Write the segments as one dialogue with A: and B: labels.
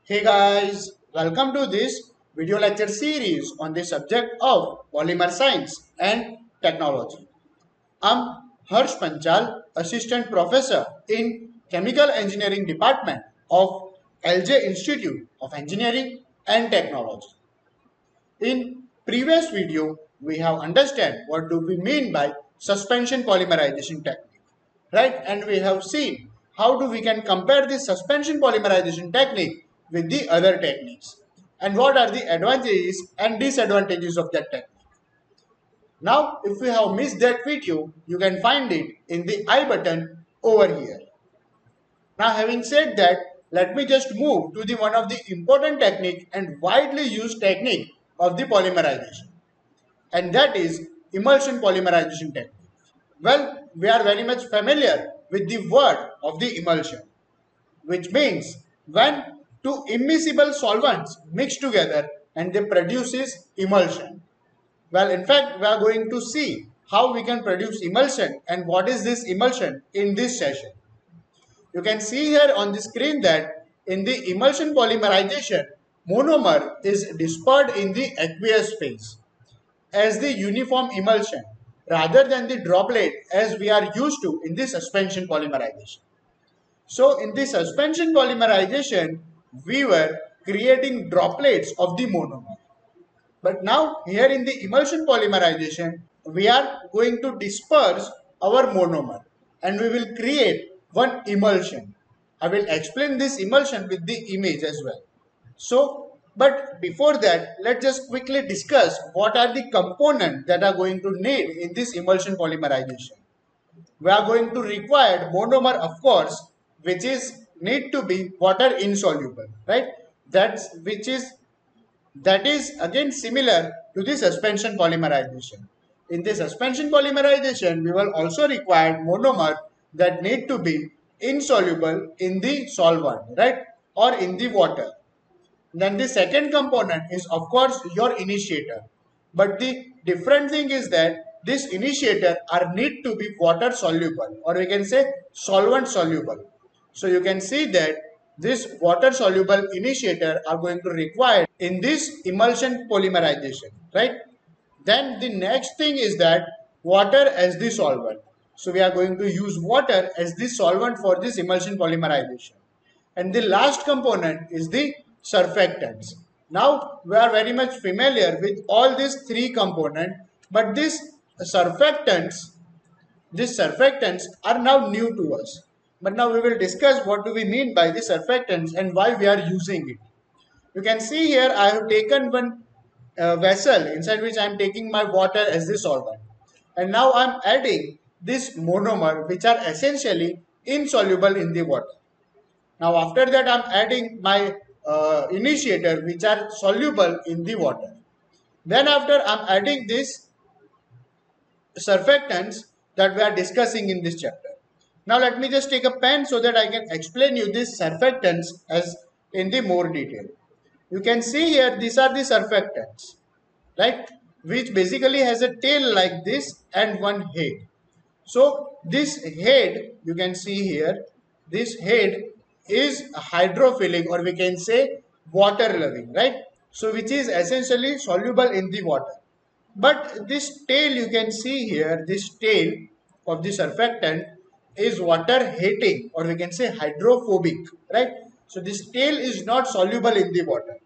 A: Hey guys, welcome to this video lecture series on the subject of polymer science and technology. I'm Harsh Panchal, Assistant Professor in Chemical Engineering Department of LJ Institute of Engineering and Technology. In previous video, we have understand what do we mean by suspension polymerization technique, right? And we have seen how do we can compare this suspension polymerization technique with the other techniques and what are the advantages and disadvantages of that technique. Now, if you have missed that video, you can find it in the I button over here. Now, having said that, let me just move to the one of the important technique and widely used technique of the polymerization, and that is emulsion polymerization technique. Well, we are very much familiar with the word of the emulsion, which means when two immiscible solvents mix together and they produces emulsion. Well, in fact, we are going to see how we can produce emulsion and what is this emulsion in this session. You can see here on the screen that in the emulsion polymerization, monomer is dispersed in the aqueous phase as the uniform emulsion rather than the droplet as we are used to in the suspension polymerization. So in the suspension polymerization, we were creating droplets of the monomer. But now here in the emulsion polymerization, we are going to disperse our monomer and we will create one emulsion. I will explain this emulsion with the image as well. So, but before that, let's just quickly discuss what are the components that are going to need in this emulsion polymerization. We are going to require monomer, of course, which is need to be water insoluble, right? That is again similar to the suspension polymerization. In the suspension polymerization, we will also require monomer that need to be insoluble in the solvent, right? Or in the water. Then the second component is of course your initiator. But the different thing is that this initiator are need to be water soluble or we can say solvent soluble. So you can see that this water soluble initiator are going to require in this emulsion polymerization, right? Then the next thing is that water as the solvent. So we are going to use water as the solvent for this emulsion polymerization. And the last component is the surfactants. Now we are very much familiar with all these three components, but these surfactants are now new to us. But now we will discuss what do we mean by the surfactants and why we are using it. You can see here I have taken one vessel inside which I am taking my water as the solvent. And now I am adding this monomer which are essentially insoluble in the water. Now after that I am adding my initiator which are soluble in the water. Then after I am adding this surfactants that we are discussing in this chapter. Now let me just take a pen so that I can explain you this surfactants as in the more detail. You can see here these are the surfactants, right, which basically has a tail like this and one head. So this head, you can see here, this head is hydrophilic or we can say water loving, right? So which is essentially soluble in the water. But this tail you can see here, this tail of the surfactant is water hating or we can say hydrophobic, right? So this tail is not soluble in the water.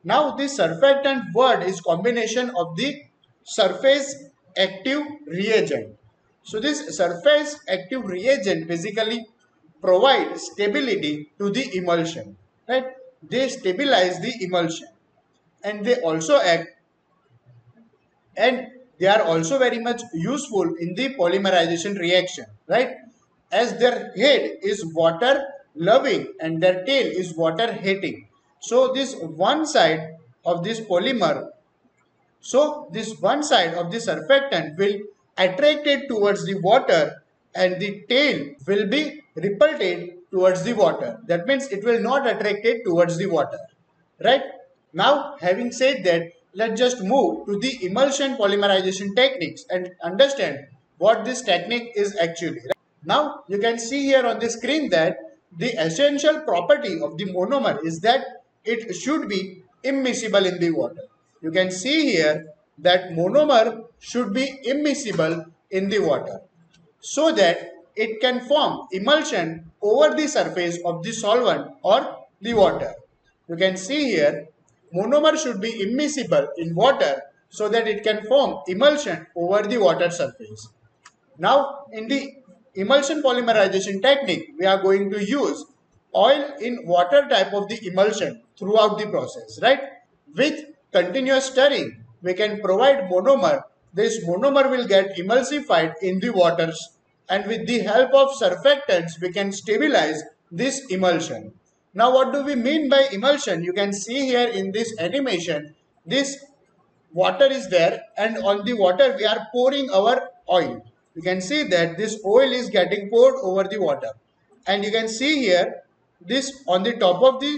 A: Now this surfactant word is combination of the surface active reagent. So this surface active reagent basically provide stability to the emulsion, right? They stabilize the emulsion and they also act and they are also very much useful in the polymerization reaction, right? As their head is water loving and their tail is water hating. So this one side of this polymer, so this one side of the surfactant will attract it towards the water and the tail will be repelled towards the water. That means it will not attract it towards the water, right? Now having said that, let's just move to the emulsion polymerization techniques and understand what this technique is actually. Now you can see here on the screen that the essential property of the monomer is that it should be immiscible in the water. You can see here that monomer should be immiscible in the water so that it can form emulsion over the surface of the solvent or the water. You can see here monomer should be immiscible in water so that it can form emulsion over the water surface. Now, in the emulsion polymerization technique, we are going to use oil in water type of the emulsion throughout the process, right? With continuous stirring, we can provide monomer. This monomer will get emulsified in the waters, and with the help of surfactants, we can stabilize this emulsion. Now, what do we mean by emulsion? You can see here in this animation, this water is there, and on the water we are pouring our oil. You can see that this oil is getting poured over the water, and you can see here this on the top of the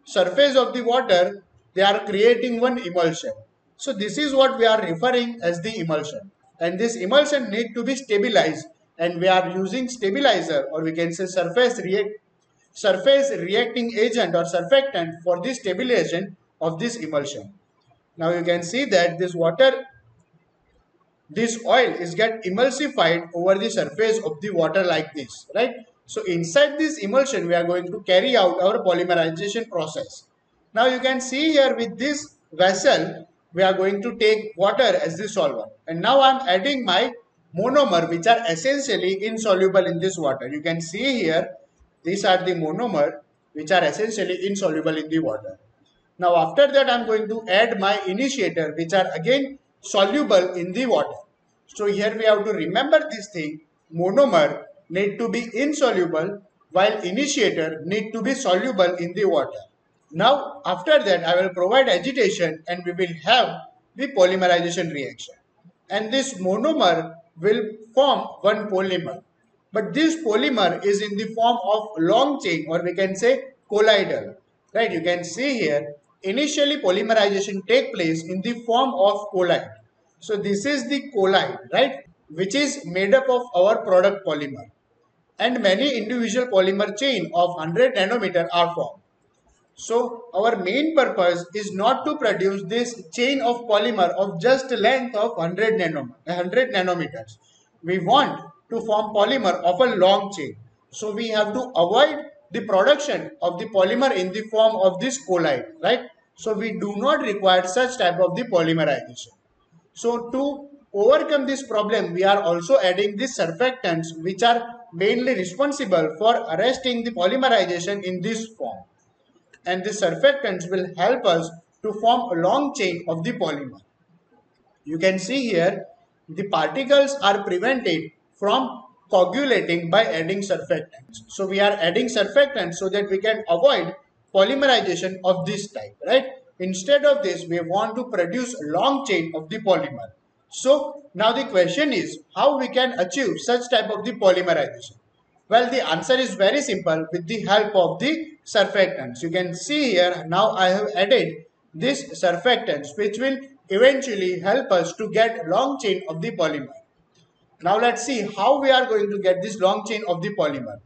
A: surface of the water they are creating one emulsion. So this is what we are referring as the emulsion, and this emulsion need to be stabilized, and we are using stabilizer, or we can say surface reacting agent or surfactant for the stabilization of this emulsion. Now you can see that this oil is get emulsified over the surface of the water like this, right? So inside this emulsion, we are going to carry out our polymerization process. Now you can see here with this vessel, we are going to take water as the solvent. And now I am adding my monomer, which are essentially insoluble in this water. You can see here, these are the monomer, which are essentially insoluble in the water. Now after that I am going to add my initiator, which are again soluble in the water. So here we have to remember this thing, monomer need to be insoluble while initiator need to be soluble in the water. Now after that I will provide agitation and we will have the polymerization reaction. And this monomer will form one polymer. But this polymer is in the form of long chain, or we can say colloidal. Right, you can see here initially polymerization take place in the form of colloid. So this is the colloid, right, which is made up of our product polymer, and many individual polymer chain of 100 nanometer are formed. So our main purpose is not to produce this chain of polymer of just length of 100 nanometers. We want to form polymer of a long chain. So we have to avoid the production of the polymer in the form of this colloid, right? So we do not require such type of the polymerization. So to overcome this problem, we are also adding these surfactants which are mainly responsible for arresting the polymerization in this form. And the surfactants will help us to form a long chain of the polymer. You can see here the particles are prevented from coagulating by adding surfactants. So we are adding surfactants so that we can avoid polymerization of this type, right? Instead of this, we want to produce a long chain of the polymer. So now the question is how we can achieve such type of the polymerization. Well, the answer is very simple with the help of the surfactants. You can see here now I have added this surfactants which will eventually help us to get long chain of the polymer. Now let's see how we are going to get this long chain of the polymer.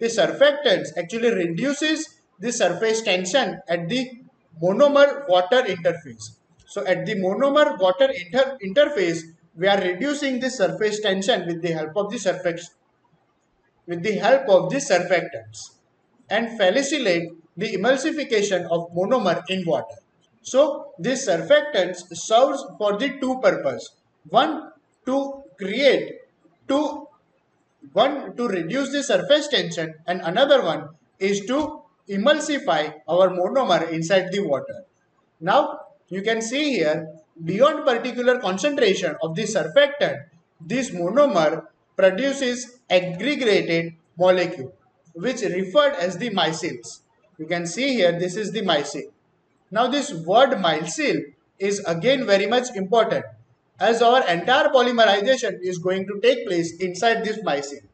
A: The surfactants actually reduces the surface tension at the monomer water interface. So at the monomer water interface, we are reducing the surface tension with the help of the surfactants and facilitate the emulsification of monomer in water. So this surfactants serves for the two purpose. One to create two one to reduce the surface tension, and another one is to emulsify our monomer inside the water. Now you can see here beyond particular concentration of the surfactant, this monomer produces aggregated molecule which referred as the micelles. You can see here this is the micelle. Now this word micelle is again very much important as our entire polymerization is going to take place inside this micelle.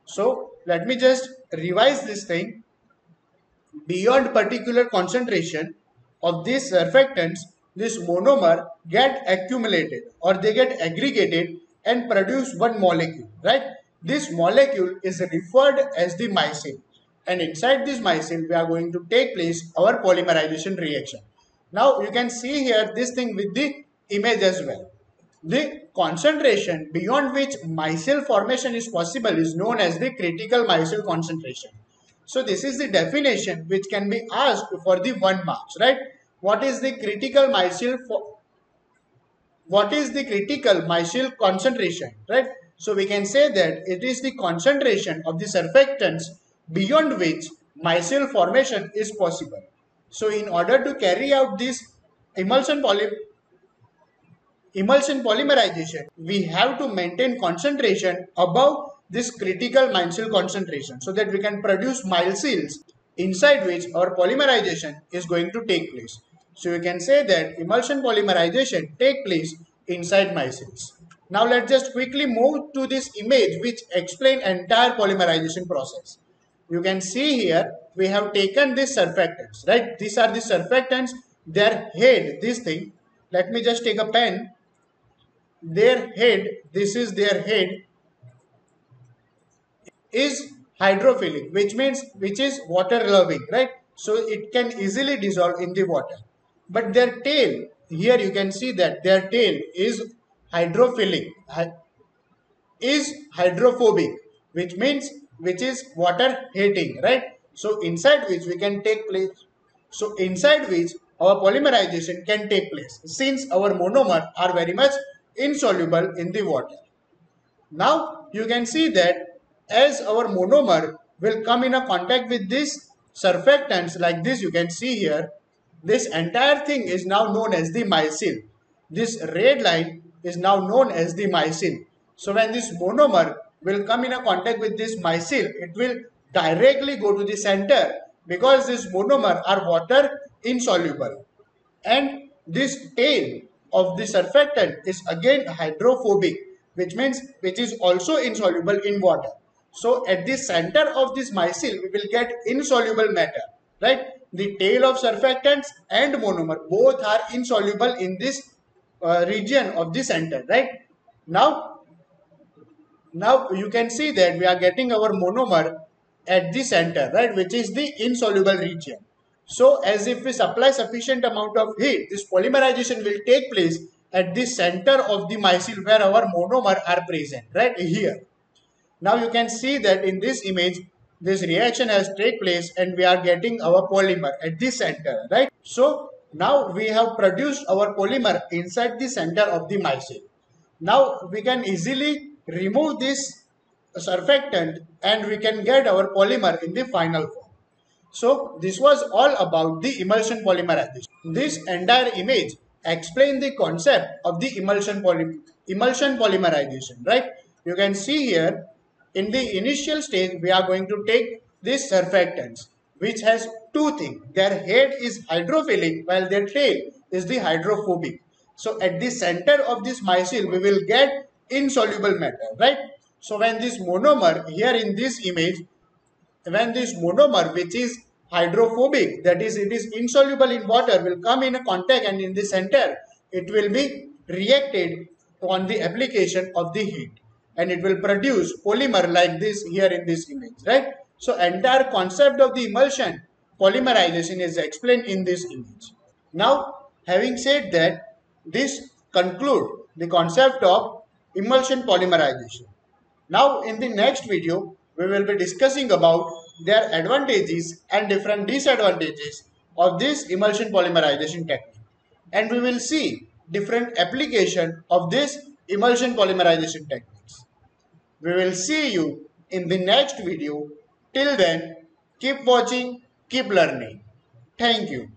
A: So let me just revise this thing. Beyond particular concentration of these surfactants, this monomer get accumulated or they get aggregated and produce one molecule, right? This molecule is referred as the micelle, and inside this micelle we are going to take place our polymerization reaction. Now you can see here this thing with the image as well. The concentration beyond which micelle formation is possible is known as the critical micelle concentration. So this is the definition which can be asked for the 1 marks, right? What is the critical micelle concentration, right? So we can say that it is the concentration of the surfactants beyond which micelle formation is possible. So in order to carry out this emulsion polymerization, we have to maintain concentration above this critical micelle concentration so that we can produce micelles inside which our polymerization is going to take place. So you can say that emulsion polymerization take place inside micelles. Now let's just quickly move to this image which explain entire polymerization process. You can see here we have taken these surfactants, right? These are the surfactants, their head, this thing. Let me just take a pen. Their head, this is their head, is hydrophilic, which is water loving, right? So it can easily dissolve in the water. But their tail, here you can see that their tail is hydrophilic, is hydrophobic, which is water hating, right? So inside which we can take place. So inside which our polymerization can take place since our monomer are very much insoluble in the water. Now you can see that as our monomer will come in a contact with this surfactants like this, you can see here, this entire thing is now known as the micelle. This red line is now known as the micelle. So when this monomer will come in a contact with this micelle, it will directly go to the center because this monomer are water insoluble. And this tail of the surfactant is again hydrophobic, which is also insoluble in water. So at the center of this micelle we will get insoluble matter, right? The tail of surfactants and monomer both are insoluble in this region of the center, right? Now you can see that we are getting our monomer at the center, right, which is the insoluble region. So as if we supply sufficient amount of heat, this polymerization will take place at the center of the micelle where our monomer are present, right here. Now you can see that in this image, this reaction has take place and we are getting our polymer at the center, right? So now we have produced our polymer inside the center of the micelle. Now we can easily remove this surfactant and we can get our polymer in the final form. So this was all about the emulsion polymerization. This entire image explains the concept of the emulsion polymerization, right? You can see here in the initial stage we are going to take this surfactants which has two things. Their head is hydrophilic while their tail is the hydrophobic. So at the center of this micelle we will get insoluble matter, right? So when this monomer here in this image, when this monomer which is hydrophobic, that is it is insoluble in water, will come in a contact and in the center it will be reacted on the application of the heat and it will produce polymer like this here in this image, right? So entire concept of the emulsion polymerization is explained in this image. Now having said that, this conclude the concept of emulsion polymerization. Now in the next video, we will be discussing about their advantages and different disadvantages of this emulsion polymerization technique. And we will see different application of this emulsion polymerization techniques. We will see you in the next video. Till then, keep watching, keep learning. Thank you.